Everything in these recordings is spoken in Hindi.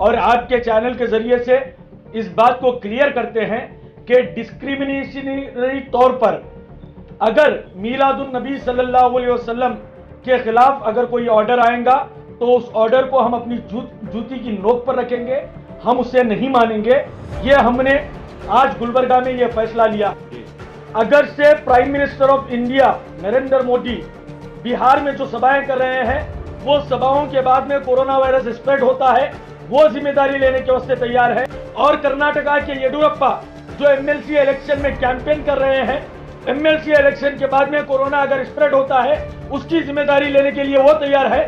और आपके चैनल के जरिए से इस बात को क्लियर करते हैं कि डिस्क्रिमिनेशनरी तौर पर अगर मीलादुन नबी सल्लल्लाहु अलैहि वसल्लम के खिलाफ अगर कोई ऑर्डर आएगा तो उस ऑर्डर को हम अपनी जूती की नोक पर रखेंगे, हम उसे नहीं मानेंगे। ये हमने आज गुलबर्गा में ये फैसला लिया। अगर से prime minister of India Narendra Modi Bihar में जो सभाएं कर रहे हैं, वो सभाओं के बाद में कोरोना वायरस स्प्रेड होता है, वो जिम्मेदारी लेने के वास्ते तैयार है। और कर्नाटका के येडियुरप्पा जो एमएलसी इलेक्शन में कैंपेन कर रहे हैं, एमएलसी इलेक्शन के बाद में कोरोना अगर स्प्रेड होता है उसकी जिम्मेदारी लेने के लिए वो तैयार है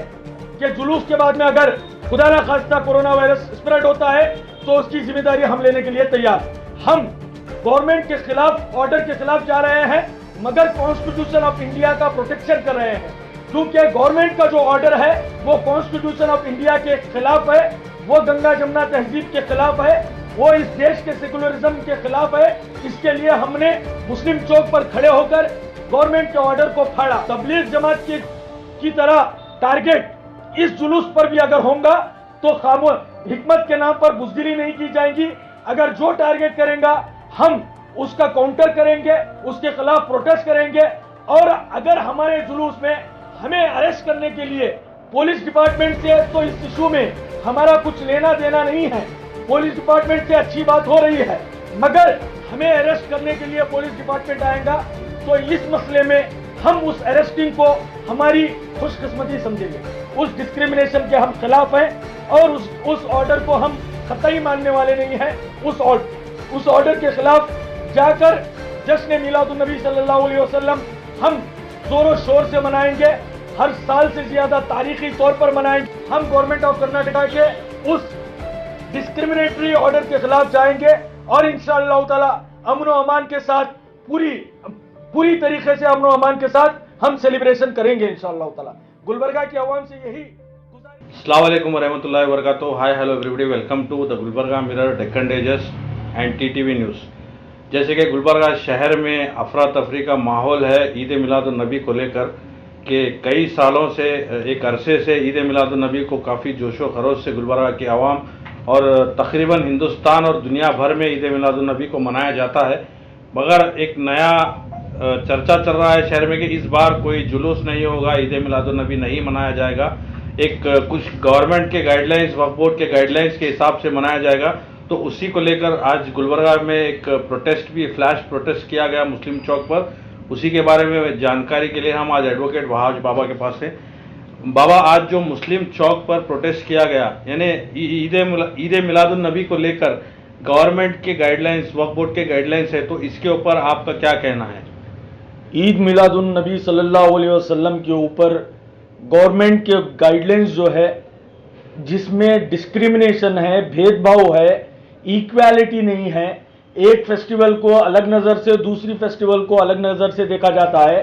कि जुलूस के बाद में अगर खुदा ना खास्ता कोरोना वायरस स्प्रेड होता है तो उसकी जिम्मेदारी हम लेने के लिए तैयार। हम गवर्नमेंट के खिलाफ, ऑर्डर के खिलाफ जा रहे हैं, मगर कॉन्स्टिट्यूशन ऑफ इंडिया का प्रोटेक्शन कर रहे हैं, क्योंकि गवर्नमेंट का जो ऑर्डर है वो कॉन्स्टिट्यूशन ऑफ इंडिया के खिलाफ है, वो गंगा जमुना तहजीब के खिलाफ है, वो इस देश के सेकुलरिज्म के खिलाफ है। इसके लिए हमने मुस्लिम चौक पर खड़े होकर गवर्नमेंट के ऑर्डर को फाड़ा। तबलीग जमात की तरह टारगेट इस जुलूस पर भी अगर होगा तो खामोश हिकमत के नाम पर बुज़दिली नहीं की जाएगी। अगर जो टारगेट करेगा हम उसका काउंटर करेंगे, उसके खिलाफ प्रोटेस्ट करेंगे। और अगर हमारे जुलूस में हमें अरेस्ट करने के लिए पुलिस डिपार्टमेंट से, तो इस इशू में हमारा कुछ लेना देना नहीं है। पुलिस डिपार्टमेंट से अच्छी बात हो रही है, मगर हमें अरेस्ट करने के लिए पुलिस डिपार्टमेंट आएगा तो इस मसले में हम उस अरेस्टिंग को हमारी खुशकिस्मती समझेंगे। उस डिस्क्रिमिनेशन के हम खिलाफ हैं और उस ऑर्डर को हम कतई मानने वाले नहीं हैं। उस ऑर्डर के खिलाफ जाकर जश्न मिलादुन नबी सल्लल्लाहु अलैहि वसल्लम हम जोरों शोर से मनाएंगे, हर साल से ज्यादा तारीखी तौर पर मनाएंगे। हम गवर्नमेंट ऑफ कर्नाटका के उस डिस्क्रिमिनेटरी ऑर्डर के खिलाफ जाएंगे और इंशाअल्लाह ताला अमन और अमान के साथ पूरी तरीके से अमन और अमान के साथ हम सेलिब्रेशन करेंगे इंशाअल्लाह ताला। गुलबर्गा की आवाम से यही अस्सलाम वालेकुम वरहमतुल्लाहि वबरकातुहू। Hi hello everybody, welcome to the Gulbarga Mirror, Deccan Digest and TTV News. जैसे कि गुलबर्गा शहर में अफरा तफरी का माहौल है ईद मिलादुन नबी को लेकर कि कई सालों से, एक अरसे से ईद मिलादुन नबी को काफ़ी जोशो खरोश से गुलबर्गा की आवाम और तकरीबन हिंदुस्तान और दुनिया भर में ईद मिलादुन नबी को मनाया जाता है। मगर एक नया चर्चा चल रहा है शहर में कि इस बार कोई जुलूस नहीं होगा, ईद मिलादुन नबी नहीं मनाया जाएगा। एक कुछ गवर्नमेंट के गाइडलाइंस, वक्फ बोर्ड के गाइडलाइंस के हिसाब से मनाया जाएगा। तो उसी को लेकर आज गुलबर्गा में एक प्रोटेस्ट भी, फ्लैश प्रोटेस्ट किया गया मुस्लिम चौक पर। उसी के बारे में जानकारी के लिए हम आज एडवोकेट वहाज बाबा के पास हैं। बाबा, आज जो मुस्लिम चौक पर प्रोटेस्ट किया गया, यानी ईद मिलादुन नबी को लेकर गवर्नमेंट के गाइडलाइंस, वक्फ बोर्ड के गाइडलाइंस है, तो इसके ऊपर आपका क्या कहना है? ईद मिलादुन नबी सल्लल्लाहु अलैहि वसल्लम के ऊपर गवर्नमेंट के गाइडलाइंस जो है, जिसमें डिस्क्रिमिनेशन है, भेदभाव है, इक्वालिटी नहीं है, एक फेस्टिवल को अलग नज़र से दूसरी फेस्टिवल को अलग नज़र से देखा जाता है।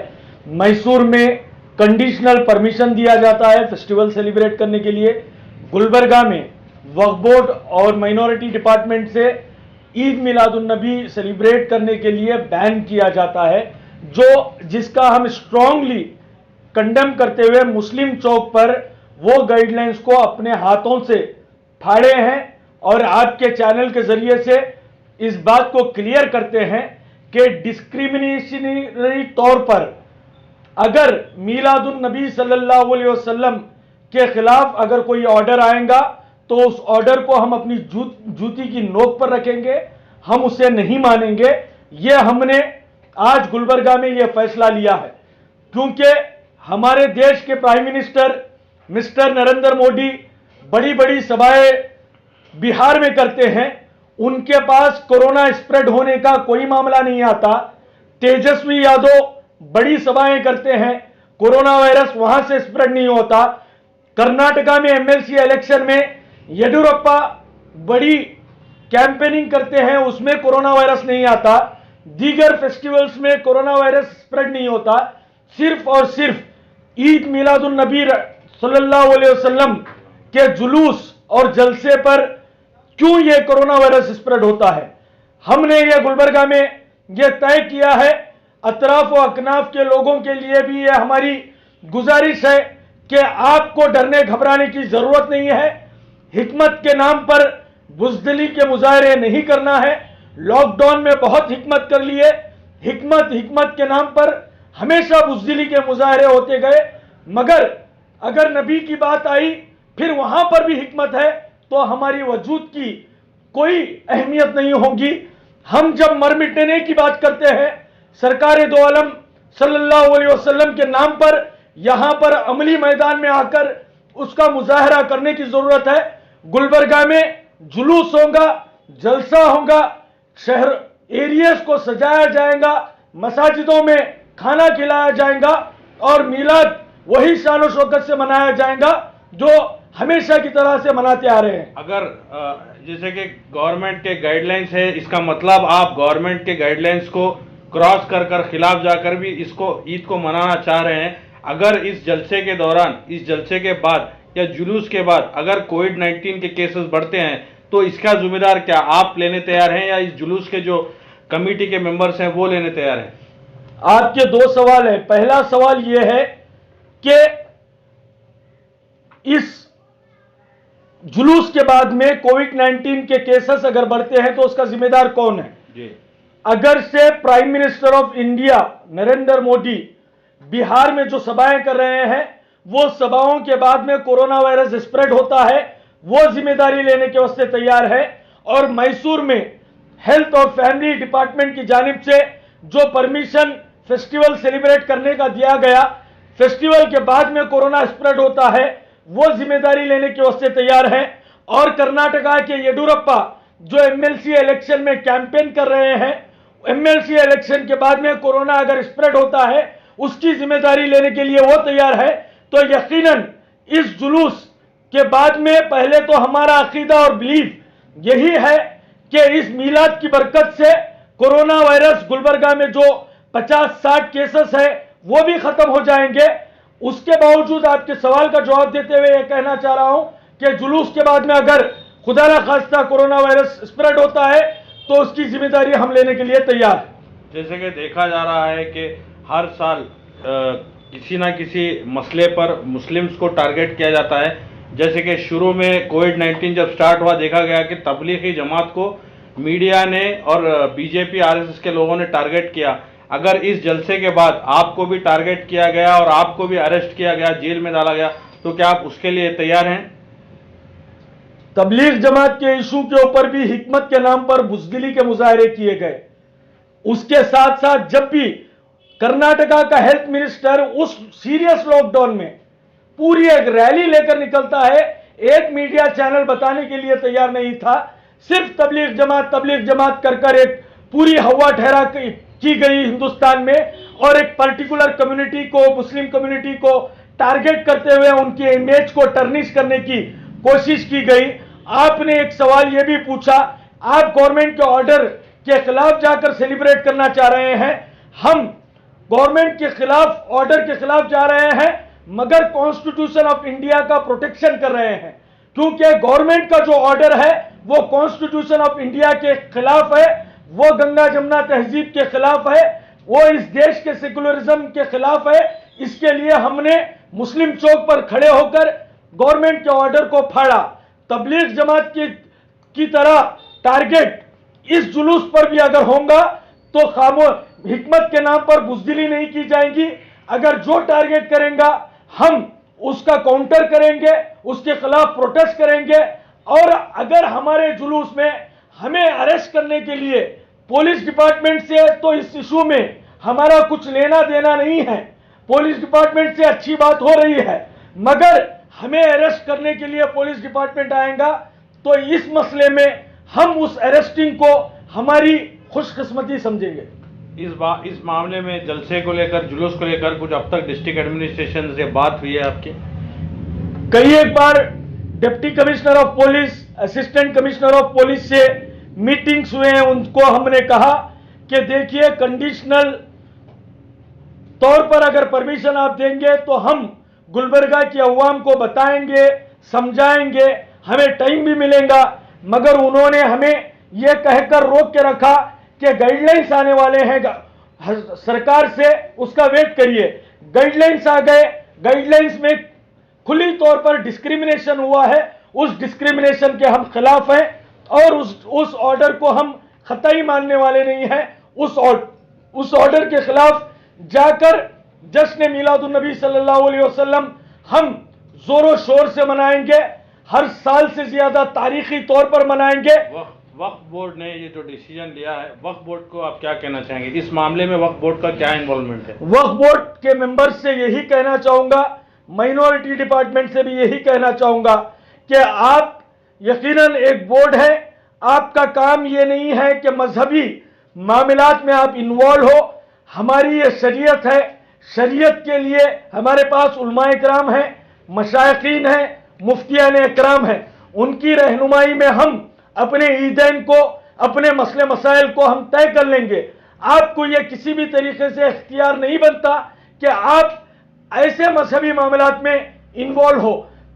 मैसूर में कंडीशनल परमिशन दिया जाता है फेस्टिवल सेलिब्रेट करने के लिए। गुलबर्गा में वक्फ बोर्ड और माइनॉरिटी डिपार्टमेंट से ईद मिलादुन नबी सेलिब्रेट करने के लिए बैन किया जाता है, जिसका हम स्ट्रांगली कंडेम करते हुए मुस्लिम चौक पर वो गाइडलाइंस को अपने हाथों से फाड़े हैं और आपके चैनल के जरिए से इस बात को क्लियर करते हैं कि डिस्क्रिमिनेशनरी तौर पर अगर मीलादुन नबी सल्लल्लाहु अलैहि वसल्लम के खिलाफ अगर कोई ऑर्डर आएगा तो उस ऑर्डर को हम अपनी जूती की नोक पर रखेंगे, हम उसे नहीं मानेंगे। ये हमने आज गुलबर्गा में यह फैसला लिया है, क्योंकि हमारे देश के prime minister mister Narendra Modi बड़ी बड़ी सभाएं बिहार में करते हैं, उनके पास कोरोना स्प्रेड होने का कोई मामला नहीं आता। तेजस्वी यादव बड़ी सभाएं करते हैं, कोरोना वायरस वहां से स्प्रेड नहीं होता। कर्नाटका में एमएलसी इलेक्शन में येडियुरप्पा बड़ी कैंपेनिंग करते हैं, उसमें कोरोना वायरस नहीं आता। दीगर फेस्टिवल्स में कोरोना वायरस स्प्रेड नहीं होता। सिर्फ और सिर्फ ईद मिलादुन नबी सल्लल्लाहु अलैहि वसल्लम के जुलूस और जलसे पर क्यों ये कोरोना वायरस स्प्रेड होता है। हमने ये गुलबर्गा में ये तय किया है, अतराफ और अकनाफ के लोगों के लिए भी ये हमारी गुजारिश है कि आपको डरने घबराने की जरूरत नहीं है। हिकमत के नाम पर बुज़दिली के मुजाहरे नहीं करना है। लॉकडाउन में बहुत हिकमत कर लिए, हिकमत के नाम पर हमेशा बुज़दिली के मुजाहरे होते गए, मगर अगर नबी की बात आई फिर वहां पर भी हिकमत है तो हमारी वजूद की कोई अहमियत नहीं होगी। हम जब मर मिटने की बात करते हैं सरकार दो आलम सल्लल्लाहु अलैहि वसल्लम के नाम पर, यहां पर अमली मैदान में आकर उसका मुजाहरा करने की जरूरत है। गुलबर्गा में जुलूस होगा, जलसा होगा, शहर एरियाज को सजाया जाएगा, मसाजिदों में खाना खिलाया जाएगा और मिलाद वही शान और शौकत से मनाया जाएगा जो हमेशा की तरह से मनाते आ रहे हैं। अगर जैसे कि गवर्नमेंट के गाइडलाइंस है, इसका मतलब आप गवर्नमेंट के गाइडलाइंस को क्रॉस कर खिलाफ जाकर भी इसको ईद को मनाना चाह रहे हैं। अगर इस जलसे के दौरान, इस जलसे के बाद या जुलूस के बाद अगर कोविड-19 के केसेस बढ़ते हैं तो इसका जिम्मेदार क्या आप लेने तैयार हैं या इस जुलूस के जो कमेटी के मेंबर्स हैं वो लेने तैयार हैं? आपके दो सवाल है। पहला सवाल यह है कि इस जुलूस के बाद में कोविड-19 के केसेस अगर बढ़ते हैं तो उसका जिम्मेदार कौन है जी? अगर से prime minister of India Narendra Modi Bihar में जो सभाएं कर रहे हैं वो सभाओं के बाद में कोरोना वायरस स्प्रेड होता है, वो जिम्मेदारी लेने के वास्ते तैयार है। और मैसूर में हेल्थ और फैमिली डिपार्टमेंट की जानिब से जो परमिशन फेस्टिवल सेलिब्रेट करने का दिया गया, फेस्टिवल के बाद में कोरोना स्प्रेड होता है, वो जिम्मेदारी लेने के वास्ते तैयार है। और कर्नाटका के येडियुरप्पा जो एमएलसी इलेक्शन में कैंपेन कर रहे हैं, एमएलसी इलेक्शन के बाद में कोरोना अगर स्प्रेड होता है उसकी जिम्मेदारी लेने के लिए वो तैयार है। तो यकीनन इस जुलूस के बाद में पहले तो हमारा अकीदा और बिलीफ यही है कि इस मीलाद की बरकत से कोरोना वायरस गुलबर्गा में जो 50-60 केसेस है वो भी खत्म हो जाएंगे। उसके बावजूद आपके सवाल का जवाब देते हुए यह कहना चाह रहा हूं कि जुलूस के बाद में अगर खुदा ना खास्ता कोरोना वायरस स्प्रेड होता है तो उसकी जिम्मेदारी हम लेने के लिए तैयार हैं। जैसे कि देखा जा रहा है कि हर साल किसी ना किसी मसले पर मुस्लिम्स को टारगेट किया जाता है। जैसे कि शुरू में कोविड-19 जब स्टार्ट हुआ देखा गया कि तबलीगी जमात को मीडिया ने और बीजेपी आरएसएस के लोगों ने टारगेट किया। अगर इस जलसे के बाद आपको भी टारगेट किया गया और आपको भी अरेस्ट किया गया, जेल में डाला गया, तो क्या आप उसके लिए तैयार हैं? तबलीग जमात के इशू के ऊपर भी हिकमत के नाम पर बुज़दिली के मुजाहरे किए गए। उसके साथ साथ जब भी कर्नाटका का हेल्थ मिनिस्टर उस सीरियस लॉकडाउन में पूरी एक रैली लेकर निकलता है, एक मीडिया चैनल बताने के लिए तैयार नहीं था। सिर्फ तबलीग जमात कर एक पूरी हवा ठहरा की गई हिंदुस्तान में और एक पर्टिकुलर कम्युनिटी को, मुस्लिम कम्युनिटी को टारगेट करते हुए उनके इमेज को टर्निश करने की कोशिश की गई। आपने एक सवाल यह भी पूछा, आप गवर्नमेंट के ऑर्डर के खिलाफ जाकर सेलिब्रेट करना चाह रहे हैं। हम गवर्नमेंट के खिलाफ, ऑर्डर के खिलाफ जा रहे हैं मगर कॉन्स्टिट्यूशन ऑफ इंडिया का प्रोटेक्शन कर रहे हैं, क्योंकि गवर्नमेंट का जो ऑर्डर है वो कॉन्स्टिट्यूशन ऑफ इंडिया के खिलाफ है, वो गंगा जमुना तहजीब के खिलाफ है, वो इस देश के सेकुलरिज्म के खिलाफ है। इसके लिए हमने मुस्लिम चौक पर खड़े होकर गवर्नमेंट के ऑर्डर को फाड़ा। तबलीग जमात की तरह टारगेट इस जुलूस पर भी अगर होगा तो हिकमत के नाम पर बुज़दिली नहीं की जाएगी। अगर जो टारगेट करेंगे हम उसका काउंटर करेंगे, उसके खिलाफ प्रोटेस्ट करेंगे। और अगर हमारे जुलूस में हमें अरेस्ट करने के लिए पुलिस डिपार्टमेंट से, तो इस इशू में हमारा कुछ लेना देना नहीं है। पुलिस डिपार्टमेंट से अच्छी बात हो रही है, मगर हमें अरेस्ट करने के लिए पुलिस डिपार्टमेंट आएगा तो इस मसले में हम उस अरेस्टिंग को हमारी खुशकिस्मती समझेंगे। इस मामले में जलसे को लेकर, जुलूस को लेकर कुछ अब तक डिस्ट्रिक्ट एडमिनिस्ट्रेशन से बात हुई है आपकी? कई एक बार deputy commissioner of police, assistant commissioner of police से मीटिंग्स हुए हैं। उनको हमने कहा कि देखिए कंडीशनल तौर पर अगर परमिशन आप देंगे तो हम गुलबर्गा की अवाम को बताएंगे, समझाएंगे, हमें टाइम भी मिलेगा। मगर उन्होंने हमें यह कहकर रोक के रखा कि गाइडलाइंस आने वाले हैं सरकार से, उसका वेट करिए। गाइडलाइंस आ गए, गाइडलाइंस में खुली तौर पर डिस्क्रिमिनेशन हुआ है उस डिस्क्रिमिनेशन के हम खिलाफ हैं और उस ऑर्डर को हम खतई मानने वाले नहीं हैं। उस ऑर्डर के खिलाफ जाकर जश्न मिलादुन नबी सल्लल्लाहु अलैहि वसल्लम हम जोरों शोर से मनाएंगे, हर साल से ज्यादा तारीखी तौर पर मनाएंगे। वक्फ बोर्ड ने ये जो डिसीजन लिया है, वक्फ बोर्ड को आप क्या कहना चाहेंगे? इस मामले में वक्फ बोर्ड का क्या इन्वॉल्वमेंट है? वक्फ बोर्ड के मेंबर से यही कहना चाहूंगा, माइनॉरिटी डिपार्टमेंट से भी यही कहना चाहूंगा कि आप यकीनन एक बोर्ड है, आपका काम ये नहीं है कि मजहबी मामलात में आप इन्वॉल्व हो। हमारी ये शरीयत है, शरीयत के लिए हमारे पास उलमाए इकराम हैं, मशाइखीन हैं, मुफ्तियान इकराम हैं, उनकी रहनुमाई में हम अपने ईदैन को, अपने मसले मसाइल को हम तय कर लेंगे। आपको यह किसी भी तरीके से इख्तियार नहीं बनता कि आप ऐसे मजहबी मामलात में इन्वॉल्व हो।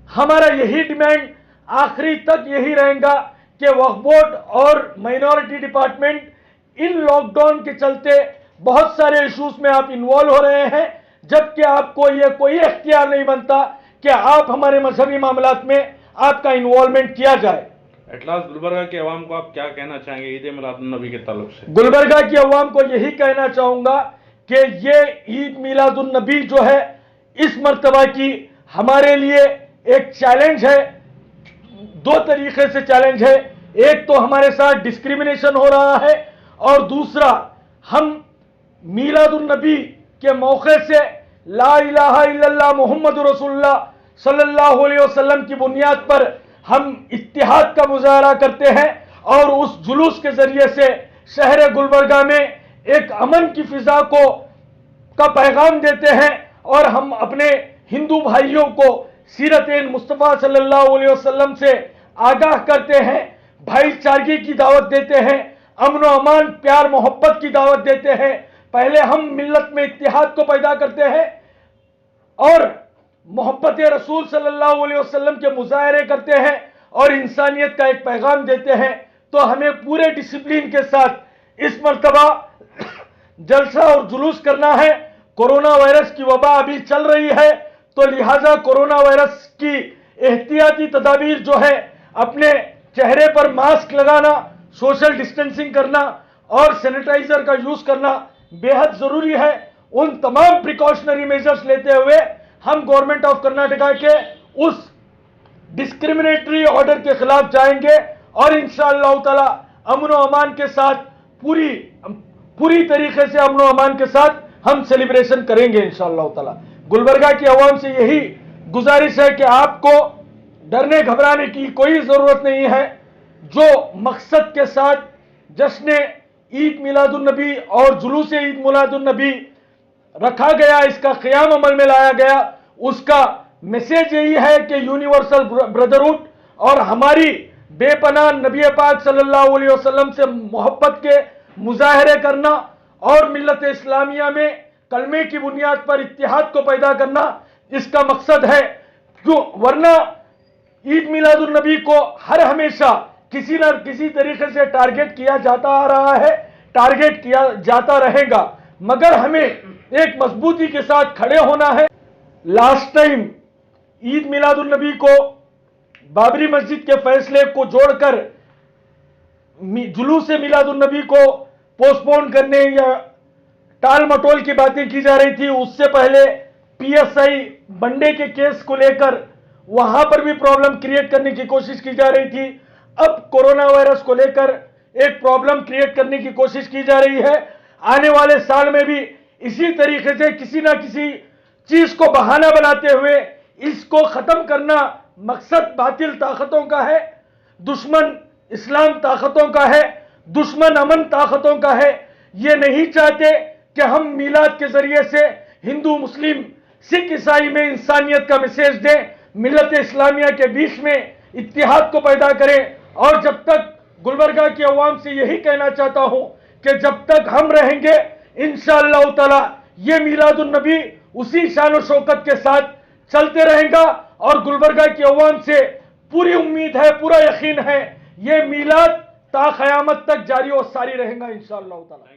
हमारा यही डिमांड आखिरी तक यही रहेगा कि वक्फ बोर्ड और माइनॉरिटी डिपार्टमेंट इन लॉकडाउन के चलते बहुत सारे इश्यूज में आप इन्वॉल्व हो रहे हैं, जबकि आपको यह कोई इख्तियार नहीं बनता कि आप हमारे मजहबी मामलात में आपका इन्वॉल्वमेंट किया जाए। एटलास गुलबर्गा के अवाम को आप क्या कहना चाहेंगे ईद मिलादुन नबी के ताल्लुक से? गुलबर्गा की अवाम को यही कहना चाहूंगा कि ये ईद मिलादुन नबी जो है इस मर्तबा की हमारे लिए एक चैलेंज है। दो तरीके से चैलेंज है, एक तो हमारे साथ डिस्क्रिमिनेशन हो रहा है और दूसरा हम मिलादुन नबी के मौके से ला इलाहा इल्लल्लाह मुहम्मद रसूलुल्लाह सल्लल्लाहु अलैहि वसल्लम की बुनियाद पर हम इत्तिहाद का मुजाहरा करते हैं और उस जुलूस के जरिए से शहर गुलबर्गा में एक अमन की फिजा का पैगाम देते हैं और हम अपने हिंदू भाइयों को सीरत मुस्तफ़ा सल्लल्लाहु अलैहि वसल्लम से आगाह करते हैं, भाईचारगी की दावत देते हैं, अमन व अमान, प्यार मोहब्बत की दावत देते हैं। पहले हम मिल्लत में इत्तिहाद को पैदा करते हैं और मोहब्बत रसूल सल्लल्लाहु अलैहि वसल्लम के मुजाहरे करते हैं और इंसानियत का एक पैगाम देते हैं। तो हमें पूरे डिसिप्लिन के साथ इस मर्तबा जलसा और जुलूस करना है। कोरोना वायरस की वबा अभी चल रही है, तो लिहाजा कोरोना वायरस की एहतियाती तदाबीर जो है, अपने चेहरे पर मास्क लगाना, सोशल डिस्टेंसिंग करना और सैनिटाइजर का यूज करना बेहद जरूरी है। उन तमाम प्रिकॉशनरी मेजर्स लेते हुए हम गवर्नमेंट ऑफ कर्नाटका के उस डिस्क्रिमिनेटरी ऑर्डर के खिलाफ जाएंगे और इंशाअल्लाह ताला अमन व अमान के साथ पूरी तरीके से अमन व अमान के साथ हम सेलिब्रेशन करेंगे इंशाअल्लाह ताला। गुलबर्गा की आवाम से यही गुजारिश है कि आपको डरने घबराने की कोई जरूरत नहीं है। जो मकसद के साथ जश्न ईद मिलादुन नबी और जुलूस ईद मिलादुन नबी रखा गया, इसका क़याम अमल में लाया गया, उसका मैसेज यही है कि यूनिवर्सल ब्रदरहुड और हमारी बेपनाह नबी पाक सल्लल्लाहु अलैहि वसल्लम से मोहब्बत के मुजाहरे करना और मिल्लत इस्लामिया में कलमे की बुनियाद पर इत्तिहाद को पैदा करना इसका मकसद है। क्यों? वरना ईद मिलादुन नबी को हर हमेशा किसी न किसी तरीके से टारगेट किया जाता आ रहा है, टारगेट किया जाता रहेगा, मगर हमें एक मजबूती के साथ खड़े होना है। लास्ट टाइम ईद मिलादुन नबी को बाबरी मस्जिद के फैसले को जोड़कर जुलूस मिलादुन नबी को पोस्टपोन करने या टाल मटोल की बातें की जा रही थी। उससे पहले पीएसआई बंडे के केस को लेकर वहां पर भी प्रॉब्लम क्रिएट करने की कोशिश की जा रही थी। अब कोरोना वायरस को लेकर एक प्रॉब्लम क्रिएट करने की कोशिश की जा रही है। आने वाले साल में भी इसी तरीके से किसी ना किसी चीज को बहाना बनाते हुए इसको खत्म करना मकसद बातिल ताकतों का है, दुश्मन इस्लाम ताकतों का है, दुश्मन अमन ताकतों का है। ये नहीं चाहते कि हम मिलाद के जरिए से हिंदू मुस्लिम सिख ईसाई में इंसानियत का मैसेज दें, मिल्लत इस्लामिया के बीच में इत्तिहाद को पैदा करें। और जब तक गुलबर्गा की आवाम से यही कहना चाहता हूं कि जब तक हम रहेंगे इंशाअल्लाह ताला ये मिलादुन नबी उसी शान शौकत के साथ चलते रहेगा और गुलबर्गा की आवाम से पूरी उम्मीद है, पूरा यकीन है, ये मिलाद ता क़यामत तक जारी और सारी रहेगा इंशाअल्लाह ताला।